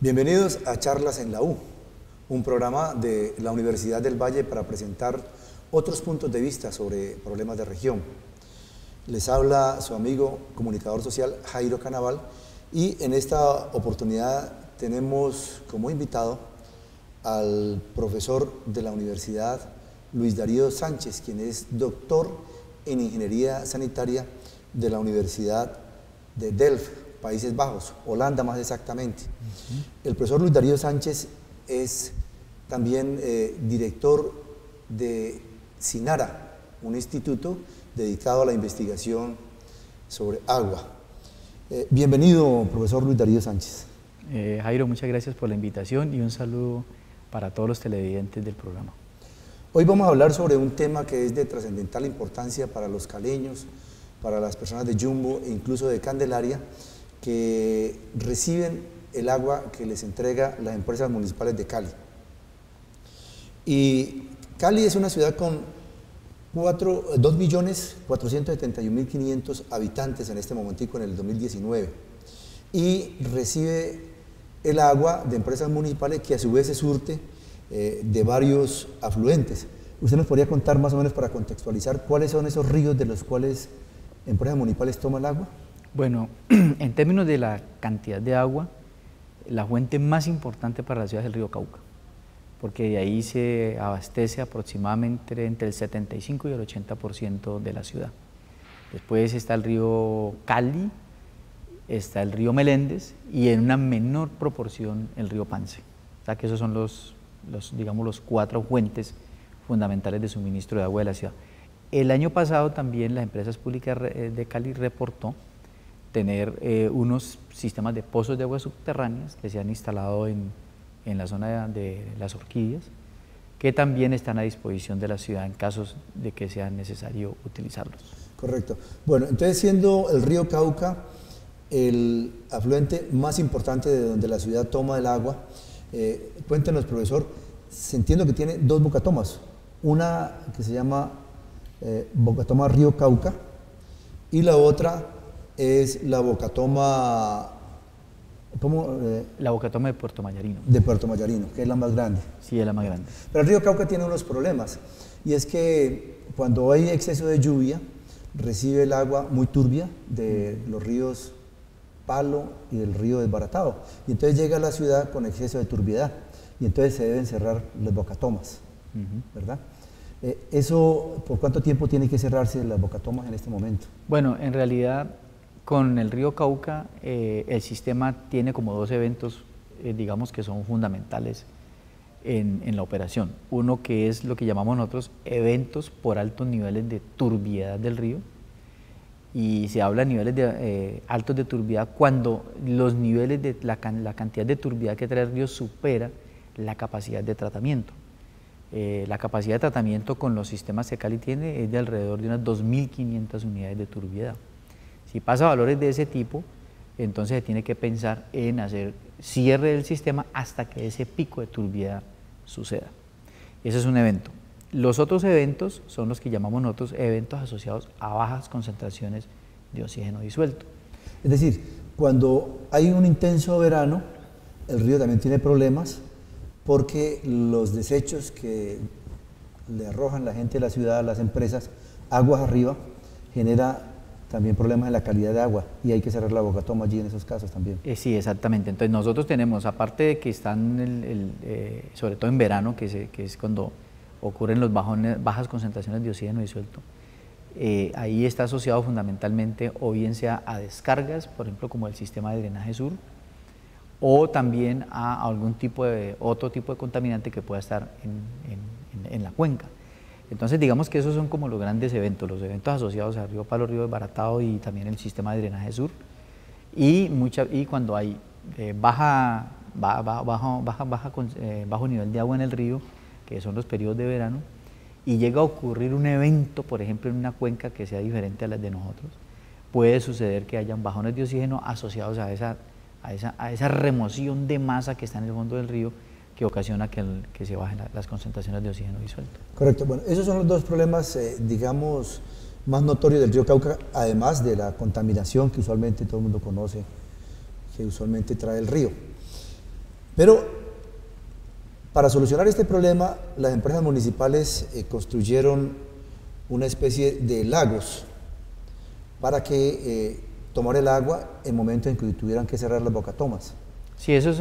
Bienvenidos a Charlas en la U, un programa de la Universidad del Valle para presentar otros puntos de vista sobre problemas de región. Les habla su amigo comunicador social Jairo Canaval y en esta oportunidad tenemos como invitado al profesor de la Universidad Luis Darío Sánchez, quien es doctor en Ingeniería Sanitaria de la Universidad de Delft, Países Bajos, Holanda más exactamente. El profesor Luis Darío Sánchez es también director de SINARA, un instituto dedicado a la investigación sobre agua. Bienvenido, profesor Luis Darío Sánchez. Jairo, muchas gracias por la invitación y un saludo para todos los televidentes del programa. Hoy vamos a hablar sobre un tema que es de trascendental importancia para los caleños, para las personas de Yumbo e incluso de Candelaria, que reciben el agua que les entrega las empresas municipales de Cali. Y Cali es una ciudad con 2.471.500 habitantes en este momentico, en el 2019, y recibe el agua de empresas municipales que a su vez se surte de varios afluentes. ¿Usted nos podría contar más o menos para contextualizar cuáles son esos ríos de los cuales empresas municipales toman el agua? Bueno, en términos de la cantidad de agua, la fuente más importante para la ciudad es el río Cauca, porque de ahí se abastece aproximadamente entre el 75 y el 80% de la ciudad. Después está el río Cali, está el río Meléndez y en una menor proporción el río Pance. O sea que esos son los 4 fuentes fundamentales de suministro de agua de la ciudad. El año pasado también las empresas públicas de Cali reportó tener unos sistemas de pozos de aguas subterráneas que se han instalado en la zona de las Orquídeas, que también están a disposición de la ciudad en casos de que sea necesario utilizarlos. Correcto. Bueno, entonces siendo el río Cauca el afluente más importante de donde la ciudad toma el agua, cuéntenos, profesor, entiendo que tiene 2 bocatomas, una que se llama Bocatoma Río Cauca y la otra es la Bocatoma... La Bocatoma de Puerto Mayarino. De Puerto Mayarino, que es la más grande. Sí, es la más grande. Pero el río Cauca tiene unos problemas, y es que cuando hay exceso de lluvia, recibe el agua muy turbia de los ríos Palo y del río Desbaratado, y entonces llega a la ciudad con exceso de turbiedad, y entonces se deben cerrar los bocatomas, ¿verdad? ¿Eso por cuánto tiempo tiene que cerrarse las bocatomas en este momento? Bueno, en realidad con el río Cauca el sistema tiene como 2 eventos, digamos que son fundamentales en la operación. Uno que es lo que llamamos nosotros eventos por altos niveles de turbiedad del río, y se habla de niveles altos de turbiedad cuando los niveles de la cantidad de turbiedad que trae el río supera la capacidad de tratamiento. La capacidad de tratamiento con los sistemas que Cali tiene es de alrededor de unas 2.500 unidades de turbiedad. Si pasa a valores de ese tipo, entonces se tiene que pensar en hacer cierre del sistema hasta que ese pico de turbiedad suceda. Ese es un evento. Los otros eventos son los que llamamos nosotros eventos asociados a bajas concentraciones de oxígeno disuelto. Es decir, cuando hay un intenso verano, el río también tiene problemas porque los desechos que le arrojan la gente de la ciudad a las empresas, aguas arriba, genera también problemas en la calidad de agua, y hay que cerrar la bocatoma allí en esos casos también. Sí, exactamente. Entonces nosotros tenemos, aparte de que están, sobre todo en verano, que es cuando ocurren los bajas concentraciones de oxígeno disuelto, ahí está asociado fundamentalmente o bien sea a descargas, por ejemplo como el sistema de drenaje sur, o también a otro tipo de contaminante que pueda estar en la cuenca. Entonces digamos que esos son como los grandes eventos, los eventos asociados al río Palo, río Desbaratado y también el sistema de drenaje sur, y cuando hay bajo nivel de agua en el río, que son los periodos de verano, y llega a ocurrir un evento, por ejemplo en una cuenca que sea diferente a las de nosotros, puede suceder que hayan bajones de oxígeno asociados a esa remoción de masa que está en el fondo del río, que ocasiona que se bajen las concentraciones de oxígeno disuelto. Correcto. Bueno, esos son los 2 problemas, digamos, más notorios del río Cauca, además de la contaminación que usualmente todo el mundo conoce, que usualmente trae el río. Pero para solucionar este problema, las empresas municipales construyeron una especie de lagos para que tomar el agua en momento en que tuvieran que cerrar las bocatomas. Sí, ¿Esos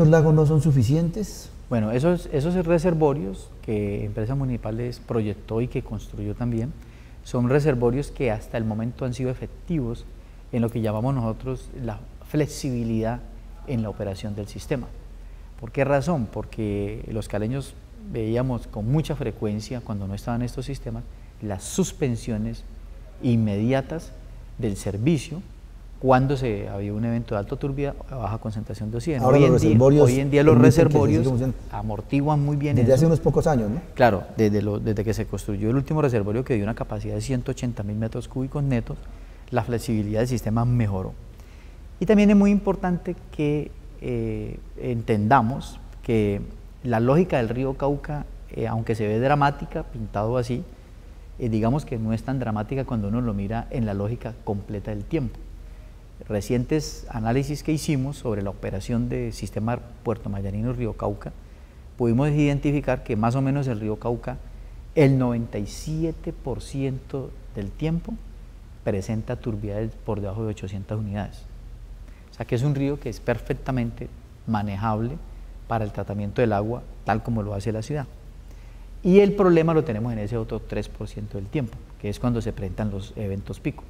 lagos no son suficientes? Bueno, esos reservorios que Empresas Municipales proyectó y que construyó también, son reservorios que hasta el momento han sido efectivos en lo que llamamos nosotros la flexibilidad en la operación del sistema. ¿Por qué razón? Porque los caleños veíamos con mucha frecuencia, cuando no estaban estos sistemas, las suspensiones inmediatas del servicio cuando había un evento de alta turbidez o baja concentración de oxígeno. Hoy en día los reservorios amortiguan muy bien desde eso. Hace unos pocos años, ¿no? Claro, desde que se construyó el último reservorio, que dio una capacidad de 180.000 metros cúbicos netos, la flexibilidad del sistema mejoró. Y también es muy importante que entendamos que la lógica del río Cauca, aunque se ve dramática, pintado así, digamos que no es tan dramática cuando uno lo mira en la lógica completa del tiempo. Recientes análisis que hicimos sobre la operación del sistema Puerto Mayanino-Río Cauca, pudimos identificar que más o menos el río Cauca, el 97% del tiempo presenta turbidez por debajo de 800 unidades. O sea que es un río que es perfectamente manejable para el tratamiento del agua, tal como lo hace la ciudad. Y el problema lo tenemos en ese otro 3% del tiempo, que es cuando se presentan los eventos pico.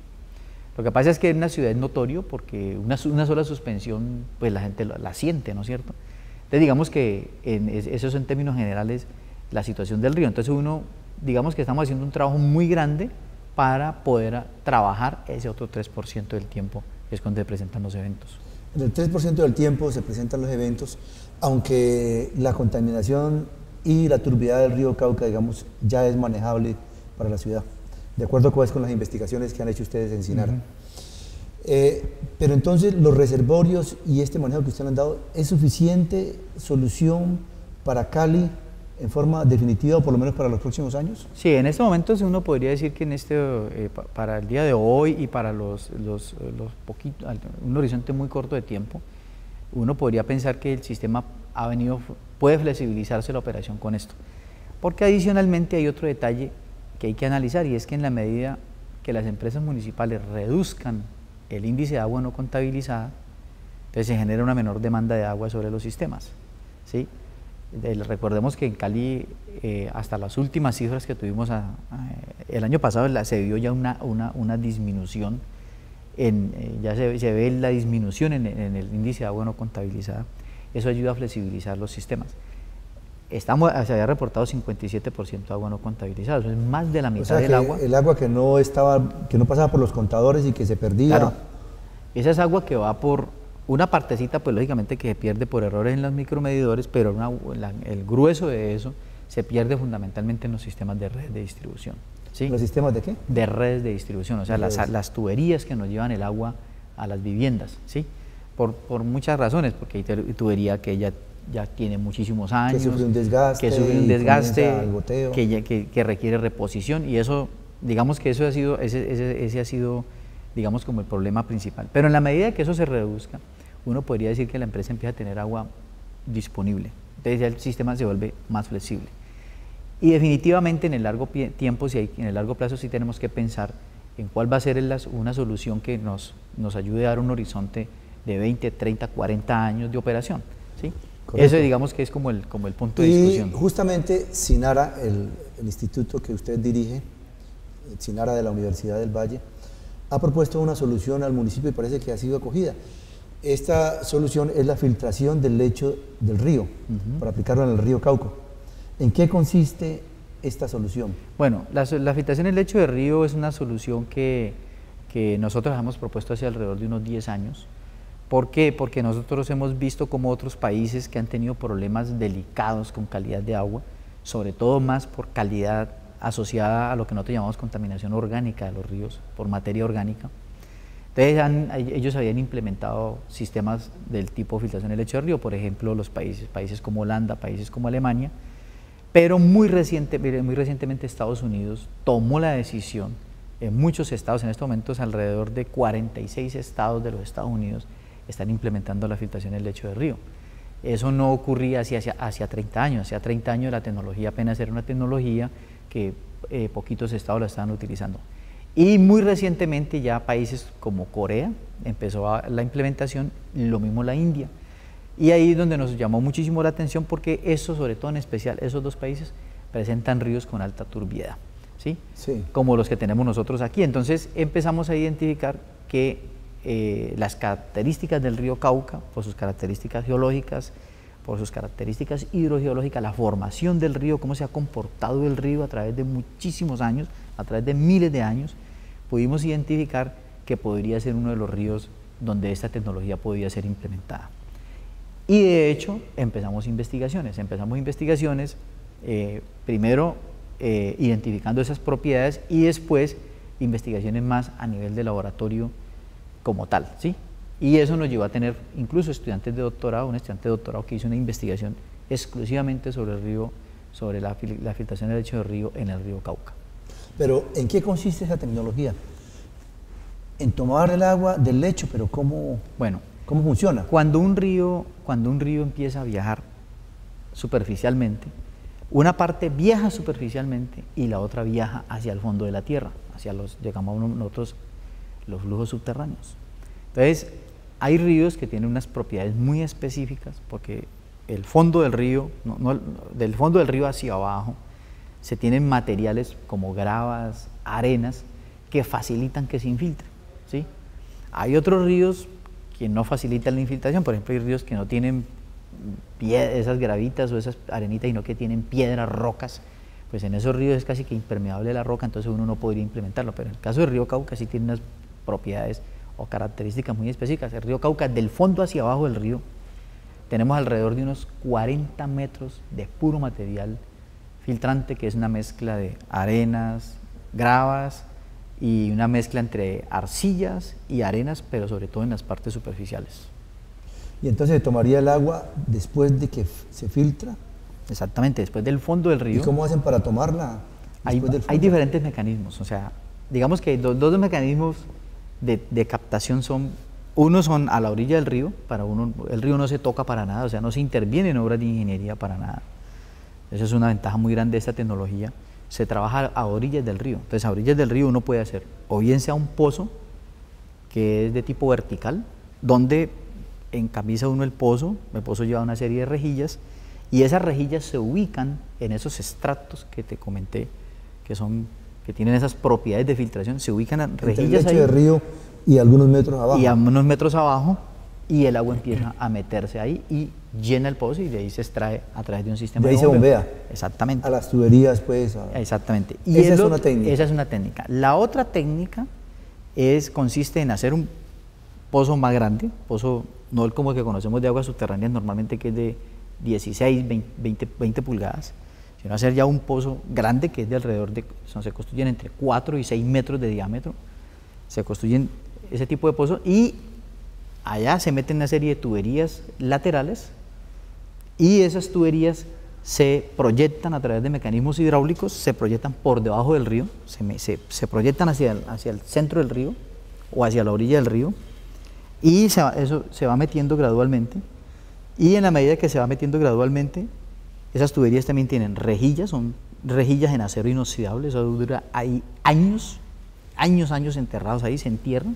Lo que pasa es que en una ciudad es notorio porque una sola suspensión, pues la gente la siente, ¿no es cierto? Entonces digamos que eso es en términos generales la situación del río. Entonces digamos que estamos haciendo un trabajo muy grande para poder trabajar ese otro 3% del tiempo, que es cuando se presentan los eventos. En el 3% del tiempo se presentan los eventos, aunque la contaminación y la turbidez del río Cauca, digamos, ya es manejable para la ciudad, de acuerdo con las investigaciones que han hecho ustedes en Sinara. Pero entonces, los reservorios y este manejo que ustedes han dado, ¿es suficiente solución para Cali en forma definitiva o por lo menos para los próximos años? Sí, en este momento uno podría decir que para el día de hoy y para un horizonte muy corto de tiempo, uno podría pensar que el sistema puede flexibilizarse la operación con esto. Porque adicionalmente hay otro detalle que hay que analizar, y es que en la medida que las empresas municipales reduzcan el índice de agua no contabilizada, entonces se genera una menor demanda de agua sobre los sistemas, ¿sí? Recordemos que en Cali, hasta las últimas cifras que tuvimos el año pasado, se vio ya una disminución, ya se ve la disminución en el índice de agua no contabilizada. Eso ayuda a flexibilizar los sistemas. Se había reportado 57% de agua no contabilizada, eso es más de la mitad del agua. El agua que no pasaba por los contadores y que se perdía. Claro, esa es agua que va por una partecita, pues lógicamente que se pierde por errores en los micromedidores, pero el grueso de eso se pierde fundamentalmente en los sistemas de redes de distribución. ¿Sí? ¿Los sistemas de qué? De redes de distribución, o sea, las tuberías que nos llevan el agua a las viviendas, ¿sí? Por muchas razones, porque hay tubería que ya tiene muchísimos años, que sufre un desgaste, que requiere reposición, y eso, digamos que ese ha sido, digamos, como el problema principal. Pero en la medida que eso se reduzca, uno podría decir que la empresa empieza a tener agua disponible, entonces ya el sistema se vuelve más flexible. Y definitivamente en el largo plazo sí tenemos que pensar en cuál va a ser una solución que nos ayude a dar un horizonte de 20, 30, 40 años de operación, ¿sí? Eso digamos que es como el punto de discusión. Y justamente Sinara, el instituto que usted dirige, Sinara de la Universidad del Valle, ha propuesto una solución al municipio y parece que ha sido acogida. Esta solución es la filtración del lecho del río, para aplicarlo en el río Cauca. ¿En qué consiste esta solución? Bueno, la filtración del lecho del río es una solución que nosotros hemos propuesto hace alrededor de unos 10 años. ¿Por qué? Porque nosotros hemos visto como otros países que han tenido problemas delicados con calidad de agua, sobre todo más por calidad asociada a lo que nosotros llamamos contaminación orgánica de los ríos, por materia orgánica. Entonces ellos habían implementado sistemas del tipo filtración del lecho del río, por ejemplo los países como Holanda, países como Alemania, pero muy recientemente Estados Unidos tomó la decisión, en muchos estados, en estos momentos alrededor de 46 estados de los Estados Unidos, están implementando la filtración del lecho del río. Eso no ocurría hacia 30 años. Hacia 30 años la tecnología apenas era una tecnología que poquitos estados la estaban utilizando. Y muy recientemente ya países como Corea empezó la implementación, lo mismo la India. Y ahí es donde nos llamó muchísimo la atención porque eso, sobre todo en especial, esos dos países presentan ríos con alta turbiedad, ¿sí? Sí. Como los que tenemos nosotros aquí. Entonces empezamos a identificar que las características del río Cauca, por sus características geológicas, por sus características hidrogeológicas, la formación del río, cómo se ha comportado el río a través de muchísimos años, a través de miles de años, pudimos identificar que podría ser uno de los ríos donde esta tecnología podía ser implementada. Y de hecho empezamos investigaciones, primero identificando esas propiedades y después investigaciones más a nivel de laboratorio como tal, ¿sí? Y eso nos llevó a tener incluso estudiantes de doctorado, un estudiante de doctorado que hizo una investigación exclusivamente sobre el río, sobre la filtración del lecho del río en el río Cauca. Pero, ¿en qué consiste esa tecnología? En tomar el agua del lecho, pero ¿cómo funciona? Cuando un río empieza a viajar superficialmente, una parte viaja superficialmente y la otra viaja hacia el fondo de la tierra, hacia los, llamamos nosotros, los flujos subterráneos. Entonces, hay ríos que tienen unas propiedades muy específicas porque el fondo del río, del fondo del río hacia abajo, se tienen materiales como gravas, arenas, que facilitan que se infiltre, ¿sí? Hay otros ríos que no facilitan la infiltración, por ejemplo, hay ríos que no tienen esas gravitas o esas arenitas, sino que tienen piedras, rocas, pues en esos ríos es casi que impermeable la roca, entonces uno no podría implementarlo, pero en el caso del río Cauca sí tiene unas propiedades o características muy específicas. El río Cauca, del fondo hacia abajo del río, tenemos alrededor de unos 40 metros de puro material filtrante, que es una mezcla de arenas, gravas y una mezcla entre arcillas y arenas, pero sobre todo en las partes superficiales. Y entonces se tomaría el agua después de que se filtra. Exactamente, después del fondo del río. ¿Y cómo hacen para tomarla? Hay diferentes mecanismos, o sea, digamos que dos mecanismos de captación uno son a la orilla del río, el río no se toca para nada, o sea, no se interviene en obras de ingeniería para nada. Esa es una ventaja muy grande de esta tecnología. Se trabaja a orillas del río, entonces a orillas del río uno puede hacer, o bien sea un pozo, que es de tipo vertical, donde encamisa uno el pozo lleva una serie de rejillas, y esas rejillas se ubican en esos estratos que te comenté, que tienen esas propiedades de filtración, se ubican en rejillas ahí. El lecho del río y algunos metros abajo. Y a unos metros abajo, y el agua empieza a meterse ahí y llena el pozo y de ahí se extrae a través de un sistema de bombeo. Se bombea. Exactamente. A las tuberías, pues. Exactamente. Y esa es una técnica. Esa es una técnica. La otra técnica consiste en hacer un pozo más grande, no el como el que conocemos de aguas subterráneas normalmente, que es de 16, 20 pulgadas, sino hacer ya un pozo grande que es de alrededor de, se construyen entre 4 y 6 metros de diámetro, se construyen ese tipo de pozos y allá se meten una serie de tuberías laterales y esas tuberías se proyectan a través de mecanismos hidráulicos, se proyectan por debajo del río, se proyectan hacia el centro del río o hacia la orilla del río y eso se va metiendo gradualmente. Y en la medida que se va metiendo gradualmente, esas tuberías también tienen rejillas, son rejillas en acero inoxidable, eso dura ahí años enterrados ahí, se entierran.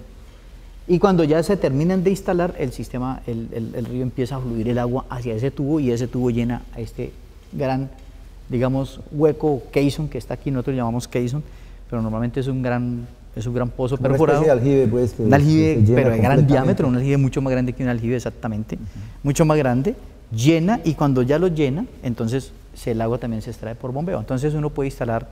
Y cuando ya se terminan de instalar, el sistema, el río empieza a fluir el agua hacia ese tubo y ese tubo llena a este gran, digamos, hueco caisson que está aquí, nosotros llamamos caisson, pero normalmente es un gran pozo perforado. Una especie de aljibe, pues. Un aljibe, pero de gran diámetro, un aljibe mucho más grande que un aljibe, exactamente, mucho más grande, llena, y cuando ya lo llena, entonces el agua también se extrae por bombeo. Entonces uno puede instalar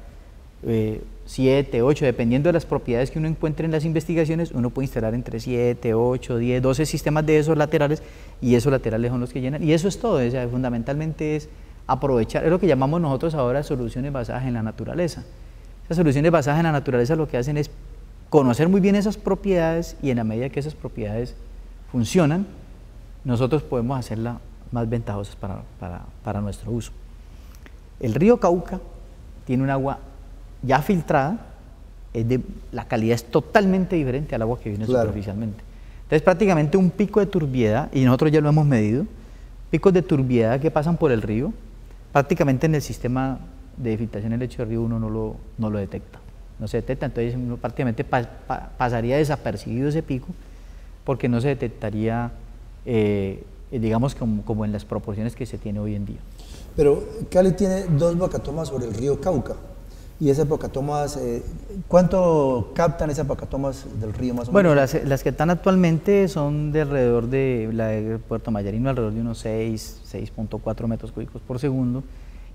7, 8, dependiendo de las propiedades que uno encuentre en las investigaciones, uno puede instalar entre 7, 8, 10, 12 sistemas de esos laterales, y esos laterales son los que llenan, y eso es todo. O sea, fundamentalmente es aprovechar, es lo que llamamos nosotros ahora soluciones basadas en la naturaleza. Esas soluciones basadas en la naturaleza lo que hacen es conocer muy bien esas propiedades, y en la medida que esas propiedades funcionan, nosotros podemos hacerlas más ventajosas para nuestro uso. El río Cauca tiene un agua ya filtrada, la calidad es totalmente diferente al agua que viene superficialmente. Entonces prácticamente un pico de turbiedad, y nosotros ya lo hemos medido, Picos de turbiedad que pasan por el río, prácticamente en el sistema de filtración del lecho de río uno no lo detecta, no se detecta, entonces uno prácticamente pasaría desapercibido ese pico porque no se detectaría, digamos, como en las proporciones que se tiene hoy en día. Pero Cali tiene 2 bocatomas sobre el río Cauca. Y esas bocatomas, ¿cuánto captan esas bocatomas del río más o menos? Bueno, las que están actualmente son de alrededor de la de Puerto Mayarino, alrededor de unos 6.4 metros cúbicos por segundo,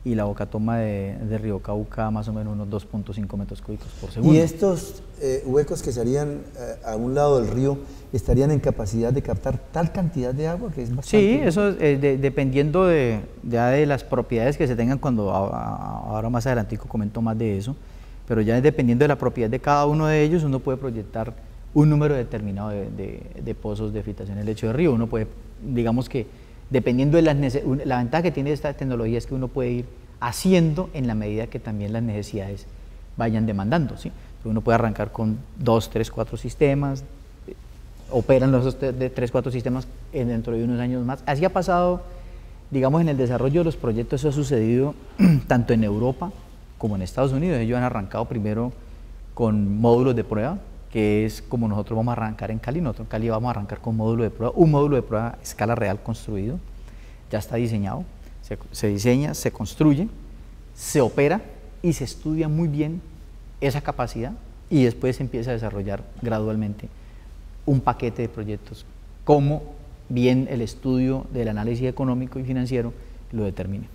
y la bocatoma de Río Cauca más o menos unos 2.5 metros cúbicos por segundo. ¿Y estos huecos que se harían a un lado del río estarían en capacidad de captar tal cantidad de agua que es bastante? Sí, eso dependiendo ya de las propiedades que se tengan, cuando ahora más adelantico comento más de eso, pero ya dependiendo de la propiedad de cada uno de ellos, uno puede proyectar un número determinado de pozos de filtración del lecho de río. Uno puede, digamos que dependiendo de la ventaja que tiene esta tecnología es que uno puede ir haciendo en la medida que también las necesidades vayan demandando, ¿sí? Uno puede arrancar con 2, 3, 4 sistemas, operan los 3, 4 sistemas dentro de unos años más. Así ha pasado, digamos, en el desarrollo de los proyectos. Eso ha sucedido tanto en Europa como en Estados Unidos. Ellos han arrancado primero con módulos de prueba, que es como nosotros vamos a arrancar en Cali. Nosotros en Cali vamos a arrancar con módulo de prueba, un módulo de prueba a escala real construido, ya está diseñado, se diseña, se construye, se opera y se estudia muy bien esa capacidad, y después se empieza a desarrollar gradualmente un paquete de proyectos, como bien el estudio del análisis económico y financiero lo determine.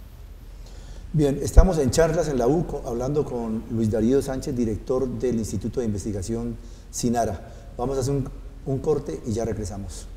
Bien, estamos en Charlas en la U hablando con Luis Darío Sánchez, director del Instituto de Investigación SINARA. Vamos a hacer un corte y ya regresamos.